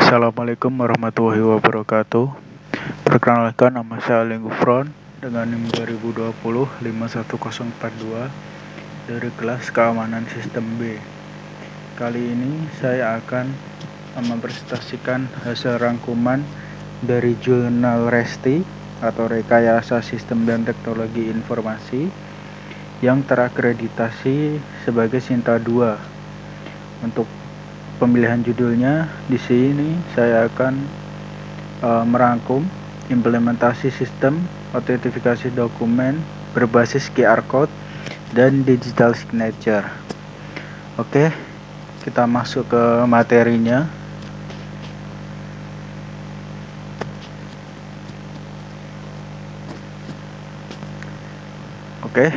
Assalamualaikum warahmatullahi wabarakatuh. Perkenalkan, nama saya Aling Gufron dengan NIM 2020 51042 dari kelas Keamanan Sistem B. Kali ini saya akan mempresentasikan hasil rangkuman dari jurnal RESTI atau Rekayasa Sistem dan Teknologi Informasi yang terakreditasi sebagai Sinta 2. Untuk pemilihan judulnya, di sini saya akan merangkum implementasi sistem autentifikasi dokumen berbasis QR Code dan digital signature. Oke, kita masuk ke materinya. Oke,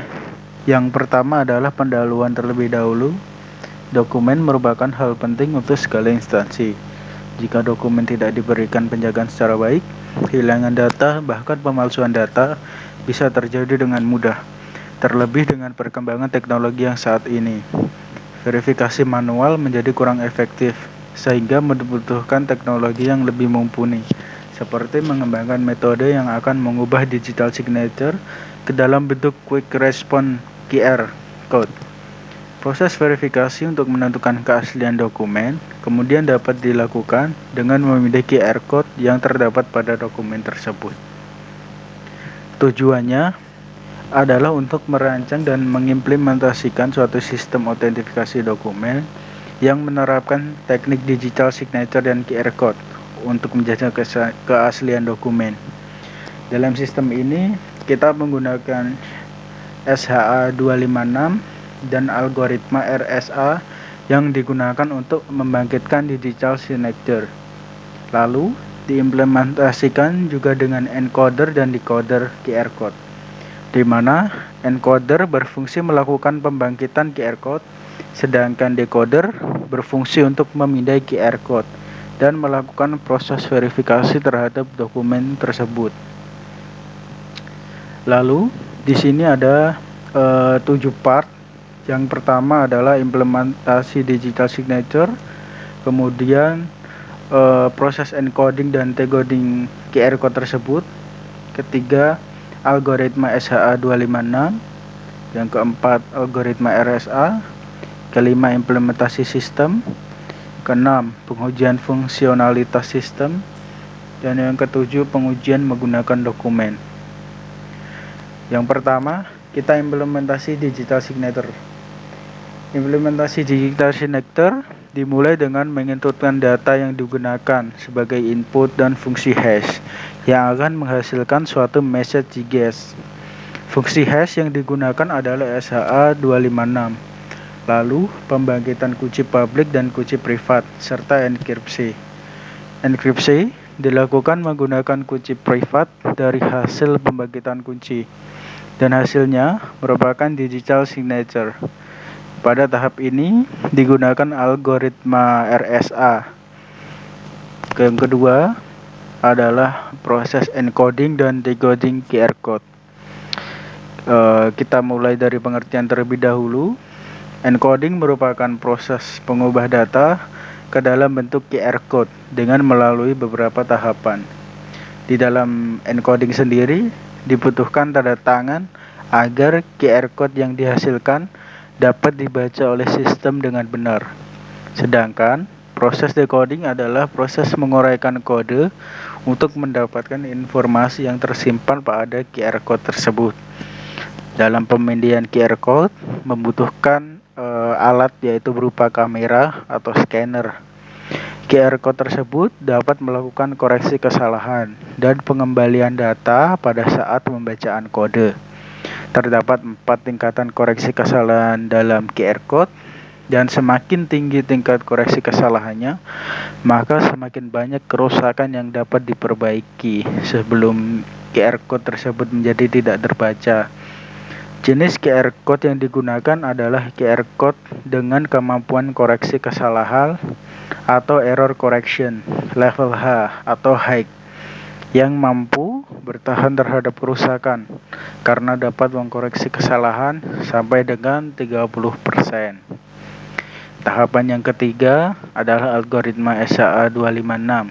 yang pertama adalah pendahuluan terlebih dahulu. Dokumen merupakan hal penting untuk segala instansi. Jika dokumen tidak diberikan penjagaan secara baik, kehilangan data, bahkan pemalsuan data bisa terjadi dengan mudah. Terlebih dengan perkembangan teknologi yang saat ini, verifikasi manual menjadi kurang efektif, sehingga membutuhkan teknologi yang lebih mumpuni, seperti mengembangkan metode yang akan mengubah digital signature ke dalam bentuk quick response QR code. Proses verifikasi untuk menentukan keaslian dokumen kemudian dapat dilakukan dengan memiliki QR code yang terdapat pada dokumen tersebut. Tujuannya adalah untuk merancang dan mengimplementasikan suatu sistem autentifikasi dokumen yang menerapkan teknik digital signature dan QR code untuk menjaga keaslian dokumen. Dalam sistem ini, kita menggunakan SHA 256 dan algoritma RSA yang digunakan untuk membangkitkan digital signature. Lalu diimplementasikan juga dengan encoder dan decoder QR code, di mana encoder berfungsi melakukan pembangkitan QR code, sedangkan decoder berfungsi untuk memindai QR code dan melakukan proses verifikasi terhadap dokumen tersebut. Lalu di sini ada 7 part. Yang pertama adalah implementasi digital signature, kemudian proses encoding dan decoding QR code tersebut. Ketiga, algoritma SHA 256. Yang keempat, algoritma RSA. Kelima, implementasi sistem. Keenam, pengujian fungsionalitas sistem. Dan yang ketujuh, pengujian menggunakan dokumen. Yang pertama, kita implementasi digital signature. Implementasi digital signature dimulai dengan menginputkan data yang digunakan sebagai input dan fungsi hash yang akan menghasilkan suatu message JGS. Fungsi hash yang digunakan adalah SHA 256. Lalu, pembangkitan kunci publik dan kunci privat serta enkripsi. Enkripsi dilakukan menggunakan kunci privat dari hasil pembangkitan kunci, dan hasilnya merupakan digital signature. Pada tahap ini digunakan algoritma RSA. Yang kedua adalah proses encoding dan decoding QR code. Kita mulai dari pengertian terlebih dahulu. Encoding merupakan proses pengubah data ke dalam bentuk QR code dengan melalui beberapa tahapan. Di dalam encoding sendiri dibutuhkan tanda tangan agar QR code yang dihasilkan dapat dibaca oleh sistem dengan benar. Sedangkan proses decoding adalah proses menguraikan kode untuk mendapatkan informasi yang tersimpan pada QR code tersebut. Dalam pemindaian QR code membutuhkan alat, yaitu berupa kamera atau scanner. QR code tersebut dapat melakukan koreksi kesalahan dan pengembalian data pada saat pembacaan kode. Terdapat 4 tingkatan koreksi kesalahan dalam QR code, dan semakin tinggi tingkat koreksi kesalahannya, maka semakin banyak kerusakan yang dapat diperbaiki sebelum QR code tersebut menjadi tidak terbaca. Jenis QR code yang digunakan adalah QR code dengan kemampuan koreksi kesalahan atau error correction level H atau high, yang mampu bertahan terhadap kerusakan karena dapat mengkoreksi kesalahan sampai dengan 30%. Tahapan yang ketiga adalah algoritma SHA-256.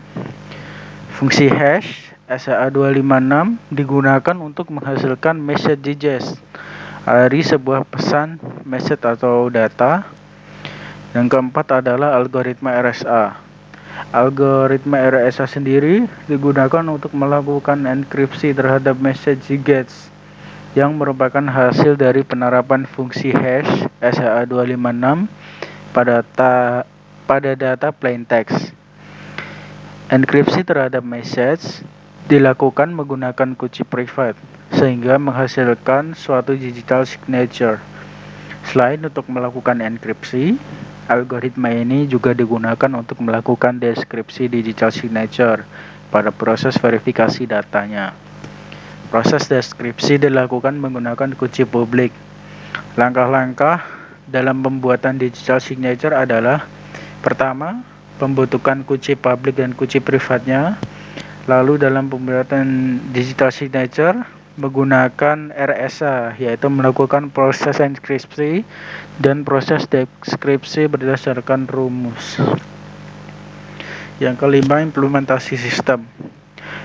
Fungsi hash SHA-256 digunakan untuk menghasilkan messages dari sebuah pesan, message atau data. Yang keempat adalah algoritma RSA. Algoritma RSA sendiri digunakan untuk melakukan enkripsi terhadap messages yang merupakan hasil dari penerapan fungsi hash SHA-256 pada data plain text. Enkripsi terhadap message dilakukan menggunakan kunci privat, sehingga menghasilkan suatu digital signature. Selain untuk melakukan enkripsi, algoritma ini juga digunakan untuk melakukan deskripsi digital signature pada proses verifikasi datanya. Proses deskripsi dilakukan menggunakan kunci publik. Langkah-langkah dalam pembuatan digital signature adalah: pertama, pembentukan kunci publik dan kunci privatnya. Lalu dalam pembuatan digital signature menggunakan RSA, yaitu melakukan proses enkripsi dan proses deskripsi berdasarkan rumus. Yang kelima, implementasi sistem.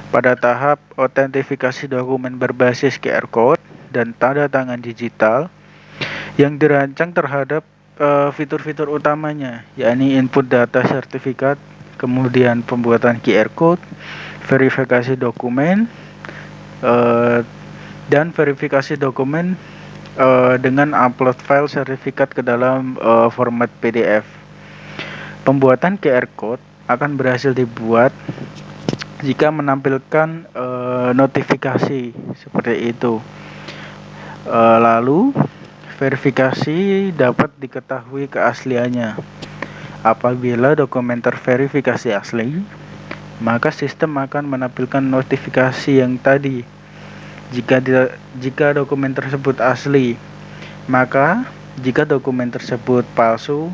Pada tahap autentifikasi dokumen berbasis QR code dan tanda tangan digital yang dirancang terhadap fitur-fitur utamanya, yakni input data sertifikat, kemudian pembuatan QR code, verifikasi dokumen, dan verifikasi dokumen dengan upload file sertifikat ke dalam format PDF. Pembuatan QR code akan berhasil dibuat jika menampilkan notifikasi seperti itu. Lalu verifikasi dapat diketahui keasliannya. Apabila dokumen terverifikasi asli, maka sistem akan menampilkan notifikasi yang tadi. Jika dokumen tersebut asli, maka jika dokumen tersebut palsu,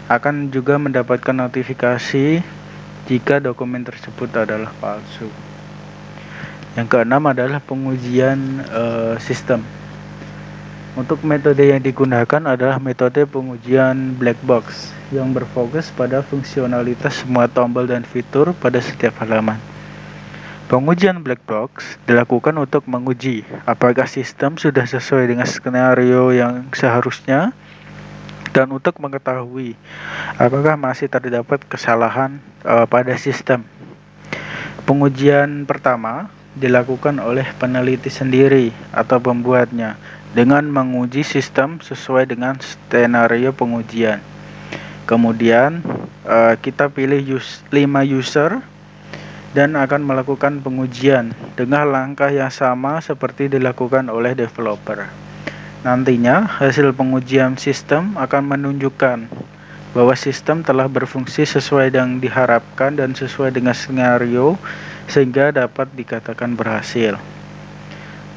akan juga mendapatkan notifikasi jika dokumen tersebut adalah palsu. Yang keenam adalah pengujian sistem. Untuk metode yang digunakan adalah metode pengujian black box yang berfokus pada fungsionalitas semua tombol dan fitur pada setiap halaman. Pengujian black box dilakukan untuk menguji apakah sistem sudah sesuai dengan skenario yang seharusnya dan untuk mengetahui apakah masih terdapat kesalahan pada sistem. Pengujian pertama dilakukan oleh peneliti sendiri atau pembuatnya dengan menguji sistem sesuai dengan skenario pengujian. Kemudian kita pilih 5 user dan akan melakukan pengujian dengan langkah yang sama seperti dilakukan oleh developer. Nantinya hasil pengujian sistem akan menunjukkan bahwa sistem telah berfungsi sesuai yang diharapkan dan sesuai dengan skenario sehingga dapat dikatakan berhasil.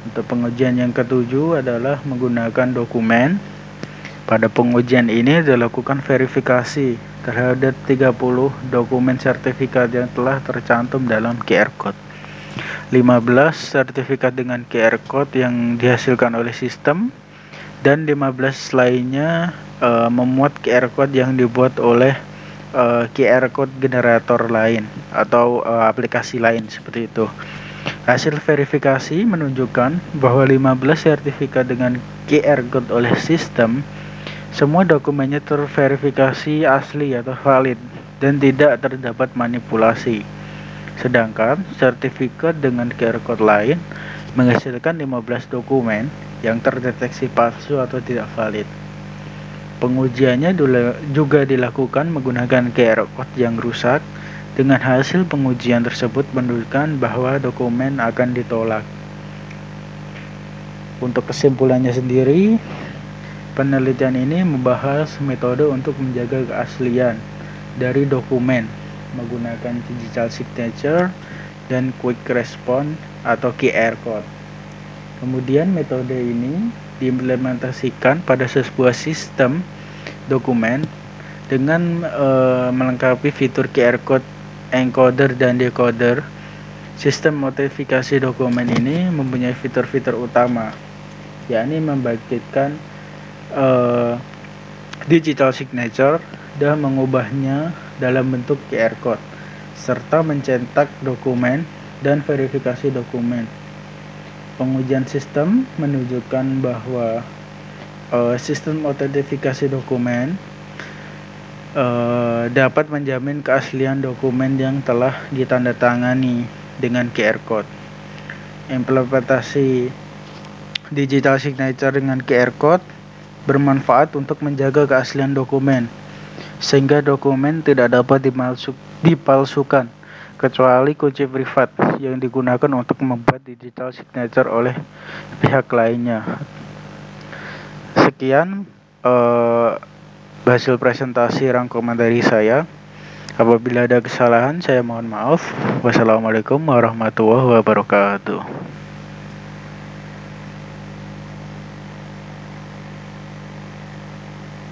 Untuk pengujian yang ketujuh adalah menggunakan dokumen. Pada pengujian ini dilakukan verifikasi terhadap 30 dokumen sertifikat yang telah tercantum dalam QR code. 15 sertifikat dengan QR code yang dihasilkan oleh sistem dan 15 lainnya memuat QR code yang dibuat oleh QR code generator lain atau aplikasi lain seperti itu. Hasil verifikasi menunjukkan bahwa 15 sertifikat dengan QR code oleh sistem, semua dokumennya terverifikasi asli atau valid dan tidak terdapat manipulasi. Sedangkan sertifikat dengan QR code lain menghasilkan 15 dokumen yang terdeteksi palsu atau tidak valid. Pengujiannya juga dilakukan menggunakan QR code yang rusak. Dengan hasil pengujian tersebut menunjukkan bahwa dokumen akan ditolak. Untuk kesimpulannya sendiri, penelitian ini membahas metode untuk menjaga keaslian dari dokumen menggunakan digital signature dan quick response atau QR code. Kemudian metode ini diimplementasikan pada sebuah sistem dokumen dengan melengkapi fitur QR code encoder dan decoder. Sistem notifikasi dokumen ini mempunyai fitur-fitur utama, yakni membangkitkan digital signature dan mengubahnya dalam bentuk QR Code, serta mencetak dokumen dan verifikasi dokumen. Pengujian sistem menunjukkan bahwa sistem autentifikasi dokumen dapat menjamin keaslian dokumen yang telah ditandatangani dengan QR Code. Implementasi digital signature dengan QR Code bermanfaat untuk menjaga keaslian dokumen, sehingga dokumen tidak dapat dipalsukan, kecuali kunci privat yang digunakan untuk membuat digital signature oleh pihak lainnya. Sekian hasil presentasi rangkuman dari saya. Apabila ada kesalahan, saya mohon maaf. Wassalamualaikum warahmatullahi wabarakatuh.